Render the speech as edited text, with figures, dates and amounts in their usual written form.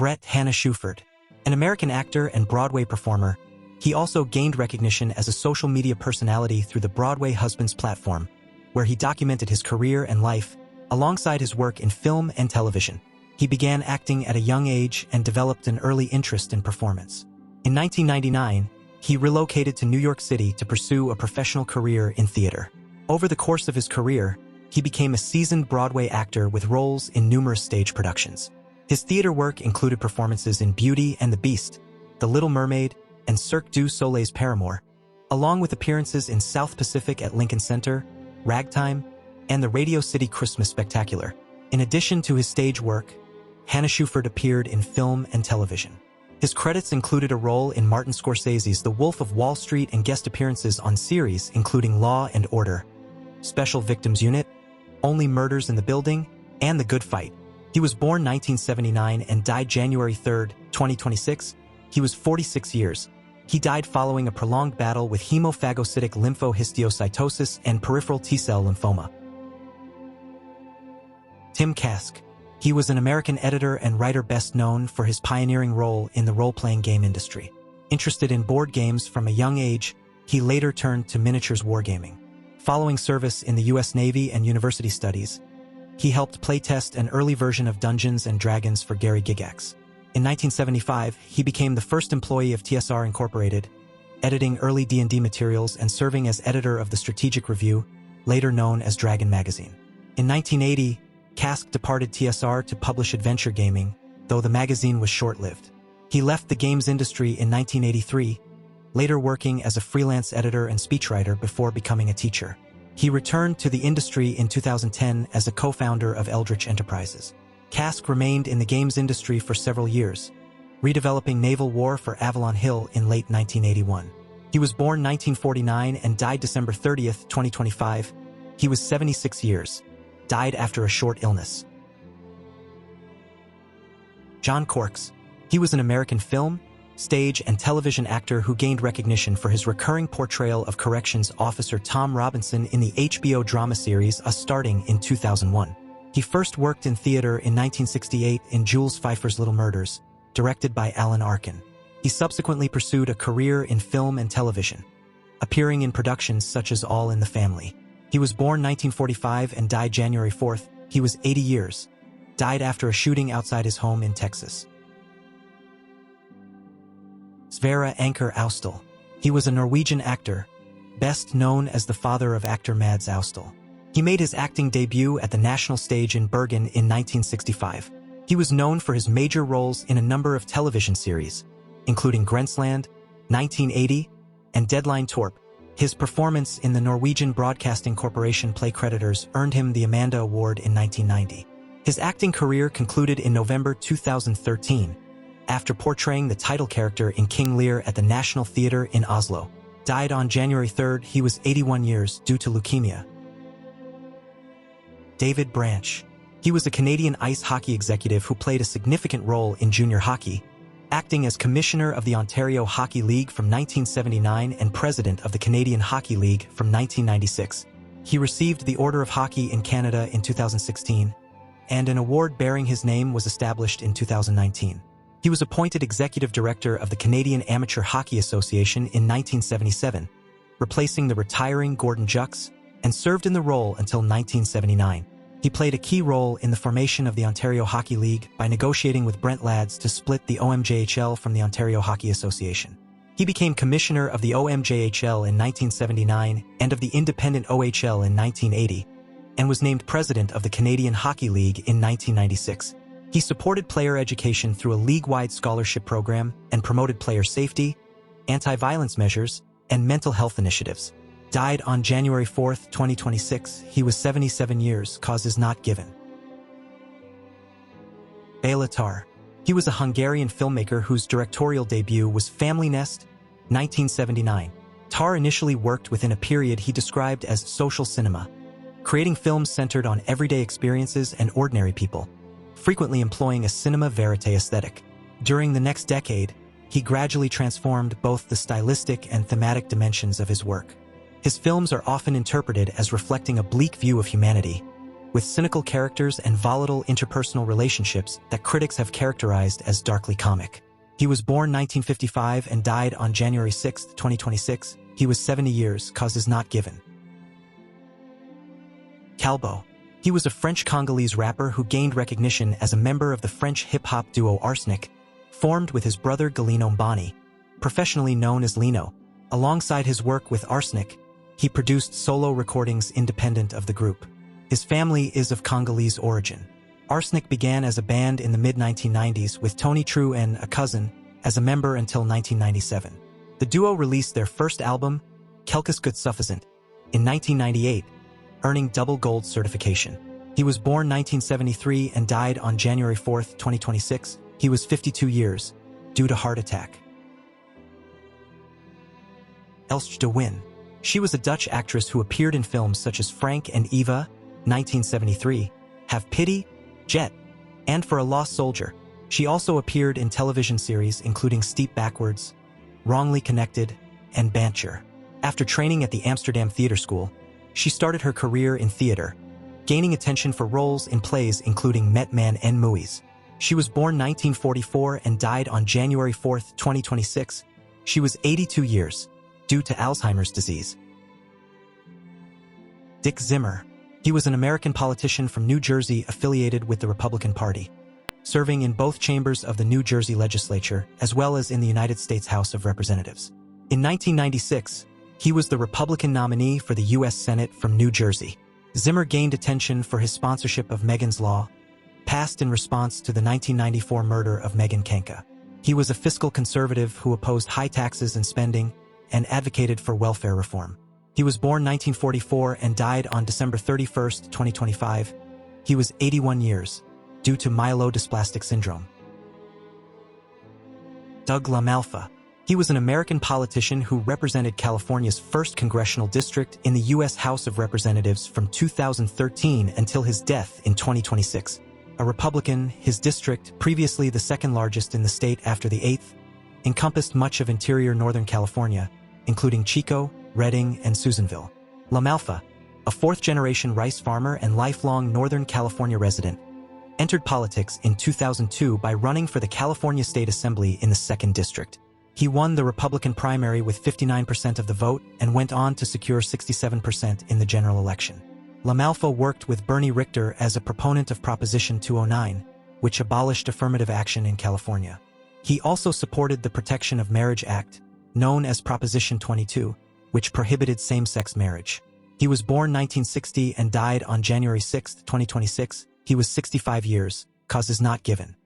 Brett Hannah Shuford. An American actor and Broadway performer, he also gained recognition as a social media personality through the Broadway Husbands platform, where he documented his career and life alongside his work in film and television. He began acting at a young age and developed an early interest in performance. In 1999, he relocated to New York City to pursue a professional career in theater. Over the course of his career, he became a seasoned Broadway actor with roles in numerous stage productions. His theater work included performances in Beauty and the Beast, The Little Mermaid, and Cirque du Soleil's Paramour, along with appearances in South Pacific at Lincoln Center, Ragtime, and the Radio City Christmas Spectacular. In addition to his stage work, Hannah Shuford appeared in film and television. His credits included a role in Martin Scorsese's The Wolf of Wall Street and guest appearances on series including Law and Order, Special Victims Unit, Only Murders in the Building, and The Good Fight. He was born 1979 and died January 3, 2026. He was 46 years. He died following a prolonged battle with hemophagocytic lymphohistiocytosis and peripheral T-cell lymphoma. Tim Kask. He was an American editor and writer best known for his pioneering role in the role-playing game industry. Interested in board games from a young age, he later turned to miniatures wargaming. Following service in the U.S. Navy and university studies, he helped playtest an early version of Dungeons & Dragons for Gary Gygax. In 1975, he became the first employee of TSR Incorporated, editing early D&D materials and serving as editor of the Strategic Review, later known as Dragon Magazine. In 1980, Kask departed TSR to publish adventure gaming, though the magazine was short-lived. He left the games industry in 1983, later working as a freelance editor and speechwriter before becoming a teacher. He returned to the industry in 2010 as a co-founder of Eldritch Enterprises. Kask remained in the games industry for several years, redeveloping Naval War for Avalon Hill in late 1981. He was born 1949 and died December 30, 2025. He was 76 years. Died after a short illness. John Corks. He was an American film, stage, and television actor who gained recognition for his recurring portrayal of corrections officer Tom Robinson in the HBO drama series Starting in 2001. He first worked in theater in 1968 in Jules Feiffer's Little Murders, directed by Alan Arkin. He subsequently pursued a career in film and television, appearing in productions such as All in the Family. He was born 1945 and died January 4th. He was 80 years. Died after a shooting outside his home in Texas. Sverre Anker Austdal. He was a Norwegian actor, best known as the father of actor Mads Austdal. He made his acting debut at the National Stage in Bergen in 1965. He was known for his major roles in a number of television series, including Grensland, 1980, and Deadline Torp. His performance in the Norwegian Broadcasting Corporation play Creditors earned him the Amanda Award in 1990. His acting career concluded in November 2013, after portraying the title character in King Lear at the National Theatre in Oslo. Died on January 3rd. He was 81 years due to leukemia. David Branch. He was a Canadian ice hockey executive who played a significant role in junior hockey, acting as Commissioner of the Ontario Hockey League from 1979 and President of the Canadian Hockey League from 1996. He received the Order of Hockey in Canada in 2016, and an award bearing his name was established in 2019. He was appointed Executive Director of the Canadian Amateur Hockey Association in 1977, replacing the retiring Gordon Jucks, and served in the role until 1979. He played a key role in the formation of the Ontario Hockey League by negotiating with Brent Lads to split the OMJHL from the Ontario Hockey Association. He became Commissioner of the OMJHL in 1979 and of the Independent OHL in 1980, and was named President of the Canadian Hockey League in 1996. He supported player education through a league-wide scholarship program and promoted player safety, anti-violence measures, and mental health initiatives. Died on January 4, 2026. He was 77 years. Cause is not given. Béla Tarr. He was a Hungarian filmmaker whose directorial debut was Family Nest, 1979. Tarr initially worked within a period he described as social cinema, creating films centered on everyday experiences and ordinary people, frequently employing a cinema verite aesthetic. During the next decade, he gradually transformed both the stylistic and thematic dimensions of his work. His films are often interpreted as reflecting a bleak view of humanity, with cynical characters and volatile interpersonal relationships that critics have characterized as darkly comic. He was born 1955 and died on January 6, 2026. He was 70 years, cause is not given. Calbo. He was a French-Congolese rapper who gained recognition as a member of the French hip-hop duo Arsenic, formed with his brother Galino Mbani, professionally known as Lino. Alongside his work with Arsenic, he produced solo recordings independent of the group. His family is of Congolese origin. Arsenic began as a band in the mid-1990s with Tony True and a cousin as a member until 1997. The duo released their first album, Quelques Gouttes Suffisant, in 1998, earning double gold certification. He was born 1973 and died on January 4, 2026. He was 52 years, due to heart attack. Elsje de Win. She was a Dutch actress who appeared in films such as Frank and Eva, 1973, Have Pity, Jet, and For a Lost Soldier. She also appeared in television series including Steep Backwards, Wrongly Connected, and Bantje. After training at the Amsterdam Theatre School, she started her career in theater, gaining attention for roles in plays including Met Man en Movies. She was born 1944 and died on January 4, 2026. She was 82 years, due to Alzheimer's disease. Dick Zimmer. He was an American politician from New Jersey affiliated with the Republican Party, serving in both chambers of the New Jersey legislature as well as in the United States House of Representatives. In 1996, he was the Republican nominee for the U.S. Senate from New Jersey. Zimmer gained attention for his sponsorship of Megan's Law, passed in response to the 1994 murder of Megan Kenka. He was a fiscal conservative who opposed high taxes and spending and advocated for welfare reform. He was born 1944 and died on December 31, 2025. He was 81 years, due to myelodysplastic syndrome. Doug LaMalfa. He was an American politician who represented California's 1st Congressional District in the U.S. House of Representatives from 2013 until his death in 2026. A Republican, his district, previously the 2nd largest in the state after the 8th, encompassed much of interior Northern California, including Chico, Redding, and Susanville. LaMalfa, a 4th-generation rice farmer and lifelong Northern California resident, entered politics in 2002 by running for the California State Assembly in the 2nd District. He won the Republican primary with 59% of the vote and went on to secure 67% in the general election. LaMalfa worked with Bernie Richter as a proponent of Proposition 209, which abolished affirmative action in California. He also supported the Protection of Marriage Act, known as Proposition 22, which prohibited same-sex marriage. He was born 1960 and died on January 6, 2026. He was 65 years, cause is not given.